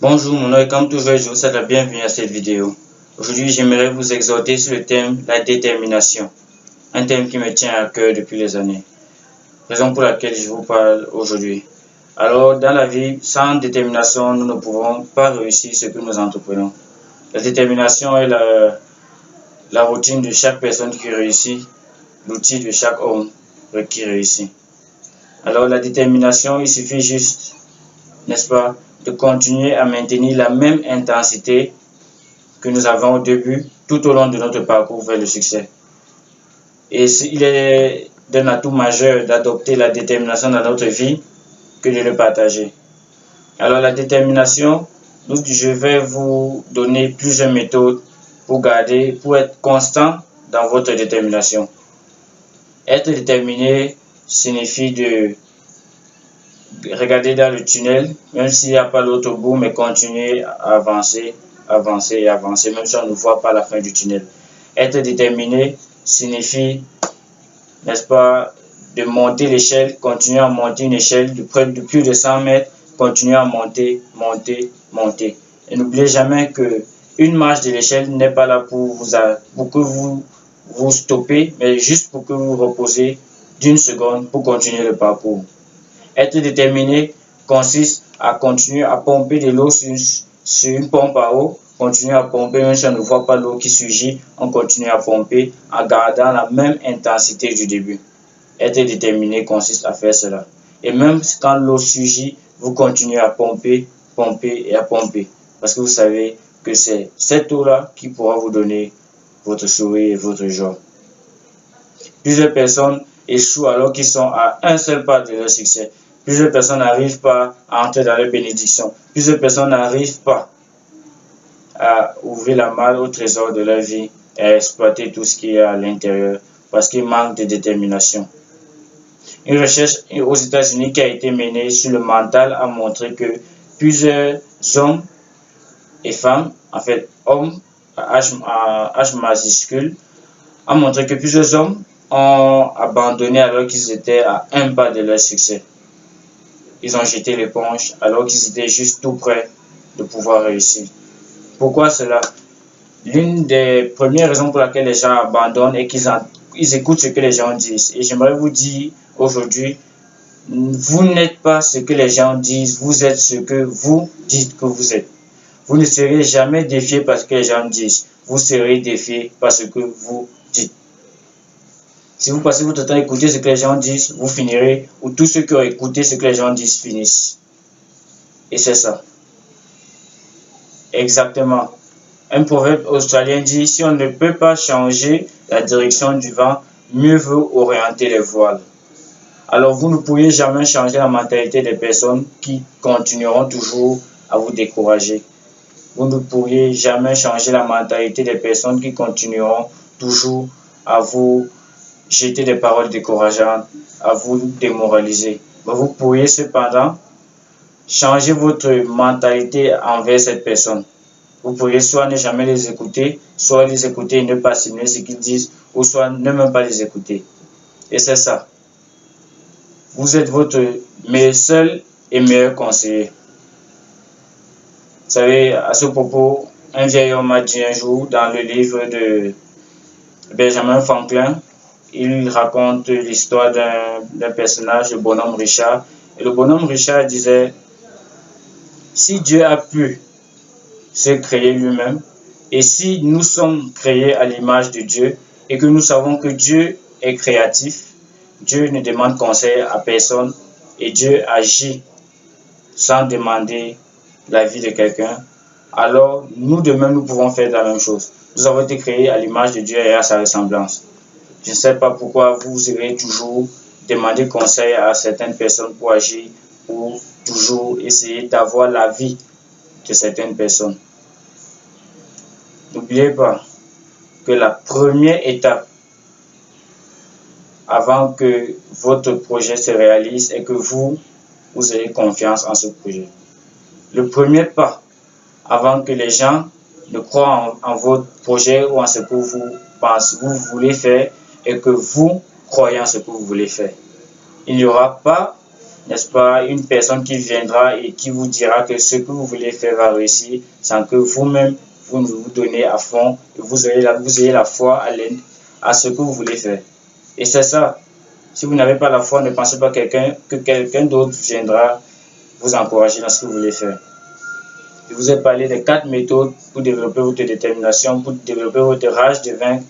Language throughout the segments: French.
Bonjour, mon nom est comme toujours, je vous souhaite la bienvenue à cette vidéo. Aujourd'hui, j'aimerais vous exhorter sur le thème la détermination, un thème qui me tient à cœur depuis les années, raison pour laquelle je vous parle aujourd'hui. Alors, dans la vie, sans détermination, nous ne pouvons pas réussir ce que nous entreprenons. La détermination est la routine de chaque personne qui réussit, l'outil de chaque homme qui réussit. Alors, la détermination, il suffit juste, n'est-ce pas, de continuer à maintenir la même intensité que nous avons au début, tout au long de notre parcours vers le succès. Et il est d'un atout majeur d'adopter la détermination dans notre vie que de le partager. Alors la détermination, je vais vous donner plusieurs méthodes pour être constant dans votre détermination. Être déterminé signifie de regarder dans le tunnel, même s'il n'y a pas l'autre bout, mais continuer à avancer, avancer et avancer, même si on ne voit pas la fin du tunnel. Être déterminé signifie, n'est-ce pas, de monter l'échelle, continuer à monter une échelle de plus de 100 mètres, continuer à monter, monter, monter. Et n'oubliez jamais que une marche de l'échelle n'est pas là pour que vous stoppez, mais juste pour que vous reposez d'une seconde pour continuer le parcours. Être déterminé consiste à continuer à pomper de l'eau sur une pompe à eau, continuer à pomper même si on ne voit pas l'eau qui surgit, on continue à pomper en gardant la même intensité du début. Être déterminé consiste à faire cela. Et même quand l'eau surgit, vous continuez à pomper, pomper et à pomper. Parce que vous savez que c'est cette eau-là qui pourra vous donner votre sourire et votre joie. Plusieurs personnes échouent alors qu'ils sont à un seul pas de leur succès. Plusieurs personnes n'arrivent pas à entrer dans leur bénédiction. Plusieurs personnes n'arrivent pas à ouvrir la malle au trésor de leur vie et à exploiter tout ce qui est à l'intérieur parce qu'ils manquent de détermination. Une recherche aux États-Unis qui a été menée sur le mental a montré que plusieurs hommes et femmes, en fait hommes à H majuscule, a montré que plusieurs hommes ont abandonné alors qu'ils étaient à un pas de leur succès. Ils ont jeté l'éponge alors qu'ils étaient juste tout près de pouvoir réussir. Pourquoi cela? L'une des premières raisons pour laquelle les gens abandonnent est qu'ils écoutent ce que les gens disent. Et j'aimerais vous dire aujourd'hui, vous n'êtes pas ce que les gens disent, vous êtes ce que vous dites que vous êtes. Vous ne serez jamais défié par ce que les gens disent, vous serez défié par ce que vous dites. Si vous passez votre temps à écouter ce que les gens disent, vous finirez, ou tous ceux qui ont écouté ce que les gens disent finissent. Et c'est ça. Exactement. Un proverbe australien dit, si on ne peut pas changer la direction du vent, mieux vaut orienter les voiles. Alors vous ne pourriez jamais changer la mentalité des personnes qui continueront toujours à vous décourager. Vous ne pourriez jamais changer la mentalité des personnes qui continueront toujours à vous jeter des paroles décourageantes, à vous démoraliser. Mais vous pourriez cependant changer votre mentalité envers cette personne. Vous pourriez soit ne jamais les écouter, soit les écouter et ne pas assimiler ce qu'ils disent, ou soit ne même pas les écouter. Et c'est ça. Vous êtes votre seul et meilleur conseiller. Vous savez, à ce propos, un vieil homme m'a dit un jour dans le livre de Benjamin Franklin, il raconte l'histoire d'un personnage, le bonhomme Richard. Et le bonhomme Richard disait, si Dieu a pu se créer lui-même, et si nous sommes créés à l'image de Dieu, et que nous savons que Dieu est créatif, Dieu ne demande conseil à personne, et Dieu agit sans demander l'avis de quelqu'un, alors nous de même nous pouvons faire la même chose. Nous avons été créés à l'image de Dieu et à sa ressemblance. Je ne sais pas pourquoi vous irez toujours demander conseil à certaines personnes pour agir ou toujours essayer d'avoir l'avis de certaines personnes. N'oubliez pas que la première étape avant que votre projet se réalise est que vous ayez confiance en ce projet. Le premier pas avant que les gens ne croient en votre projet ou en ce que vous voulez faire et que vous croyez en ce que vous voulez faire. Il n'y aura pas n'est-ce pas, une personne qui viendra et qui vous dira que ce que vous voulez faire va réussir sans que vous-même, vous vous donnez à fond et vous ayez la foi à ce que vous voulez faire. Et c'est ça. Si vous n'avez pas la foi, ne pensez pas que quelqu'un d'autre viendra vous encourager dans ce que vous voulez faire. Je vous ai parlé des 4 méthodes pour développer votre détermination, pour développer votre rage de vaincre,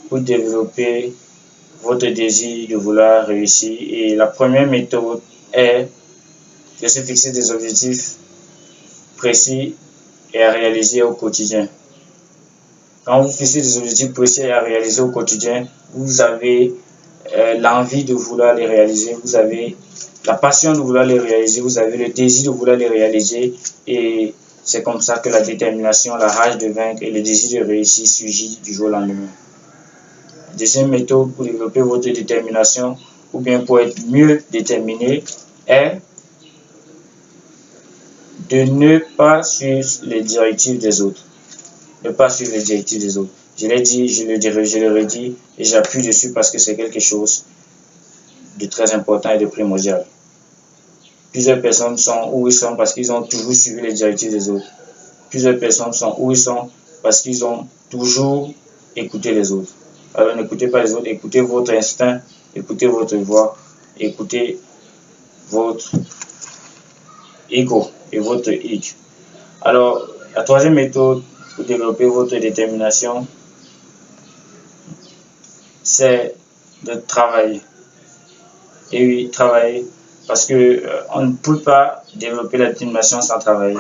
pour développer votre désir de vouloir réussir. Et la première méthode est de se fixer des objectifs précis et à réaliser au quotidien. Quand vous fixez des objectifs précis à réaliser au quotidien, vous avez l'envie de vouloir les réaliser, vous avez la passion de vouloir les réaliser, vous avez le désir de vouloir les réaliser, et c'est comme ça que la détermination, la rage de vaincre et le désir de réussir surgit du jour au lendemain. Deuxième méthode pour développer votre détermination ou bien pour être mieux déterminé est de ne pas suivre les directives des autres. Ne pas suivre les directives des autres. Je l'ai dit, je le redis et j'appuie dessus parce que c'est quelque chose de très important et de primordial. Plusieurs personnes sont où ils sont parce qu'ils ont toujours suivi les directives des autres. Plusieurs personnes sont où ils sont parce qu'ils ont toujours écouté les autres. Alors n'écoutez pas les autres, écoutez votre instinct, écoutez votre voix, écoutez votre ego et votre id. Alors, la troisième méthode pour développer votre détermination, c'est de travailler. Et oui, travailler, parce que on ne peut pas développer la détermination sans travailler.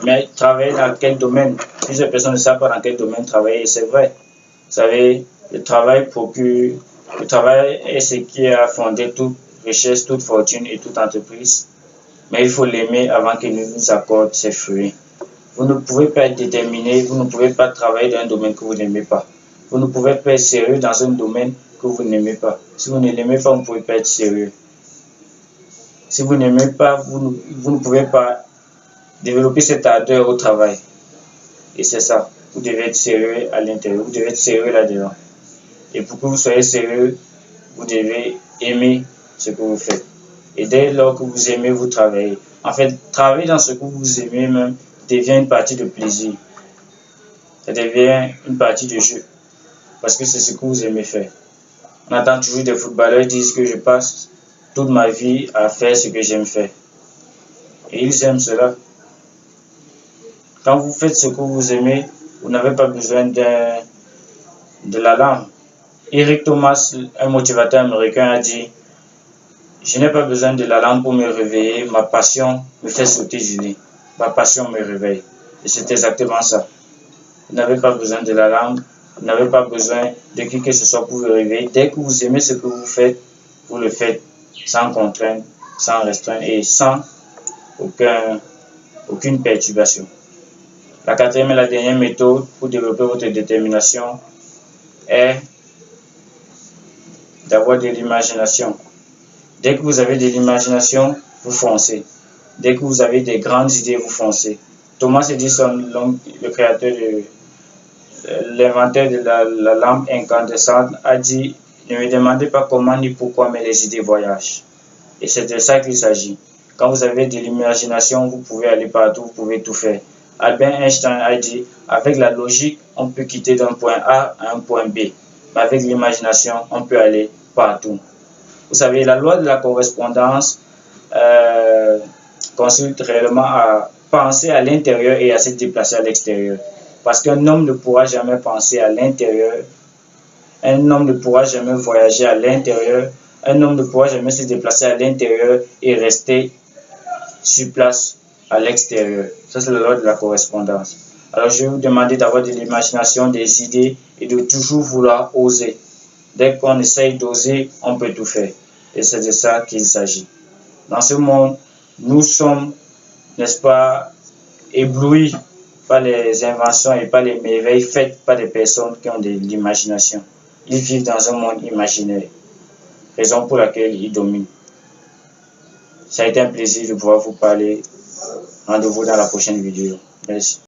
Mais travailler dans quel domaine? Plusieurs personnes ne savent pas dans quel domaine travailler, c'est vrai. Vous savez, le travail est ce qui a fondé toute richesse, toute fortune et toute entreprise. Mais il faut l'aimer avant qu'il ne nous accorde ses fruits. Vous ne pouvez pas être déterminé, vous ne pouvez pas travailler dans un domaine que vous n'aimez pas. Vous ne pouvez pas être sérieux dans un domaine que vous n'aimez pas. Si vous ne l'aimez pas, vous ne pouvez pas être sérieux. Si vous n'aimez pas, vous ne pouvez pas développer cette ardeur au travail. Et c'est ça. Vous devez être sérieux à l'intérieur. Vous devez être sérieux là-dedans. Et pour que vous soyez sérieux, vous devez aimer ce que vous faites. Et dès lors que vous aimez, vous travaillez. En fait, travailler dans ce que vous aimez même devient une partie de plaisir. Ça devient une partie de jeu. Parce que c'est ce que vous aimez faire. On entend toujours des footballeurs dire que je passe toute ma vie à faire ce que j'aime faire. Et ils aiment cela. Quand vous faites ce que vous aimez, vous n'avez pas besoin de l'alarme. Eric Thomas, un motivateur américain, a dit: je n'ai pas besoin de l'alarme pour me réveiller, ma passion me fait sauter du lit. Ma passion me réveille. Et c'est exactement ça. Vous n'avez pas besoin de l'alarme, vous n'avez pas besoin de qui que ce soit pour vous réveiller. Dès que vous aimez ce que vous faites, vous le faites sans contrainte, sans restreinte et sans aucune perturbation. La quatrième et la dernière méthode pour développer votre détermination est d'avoir de l'imagination. Dès que vous avez de l'imagination, vous foncez. Dès que vous avez des grandes idées, vous foncez. Thomas Edison, le créateur l'inventeur de la lampe incandescente, a dit: ne me demandez pas comment ni pourquoi, mais les idées voyagent. Et c'est de ça qu'il s'agit. Quand vous avez de l'imagination, vous pouvez aller partout, vous pouvez tout faire. Albert Einstein a dit: avec la logique, on peut quitter d'un point A à un point B. Mais avec l'imagination, on peut aller partout. Vous savez, la loi de la correspondance consiste réellement à penser à l'intérieur et à se déplacer à l'extérieur. Parce qu'un homme ne pourra jamais penser à l'intérieur, un homme ne pourra jamais voyager à l'intérieur, un homme ne pourra jamais se déplacer à l'intérieur et rester sur place à l'extérieur. Ça, c'est la loi de la correspondance. Alors, je vais vous demander d'avoir de l'imagination, des idées et de toujours vouloir oser. Dès qu'on essaye d'oser, on peut tout faire. Et c'est de ça qu'il s'agit. Dans ce monde, nous sommes, n'est-ce pas, éblouis par les inventions et par les merveilles faites par des personnes qui ont de l'imagination. Ils vivent dans un monde imaginaire, raison pour laquelle ils dominent. Ça a été un plaisir de pouvoir vous parler. Rendez-vous dans la prochaine vidéo. Merci.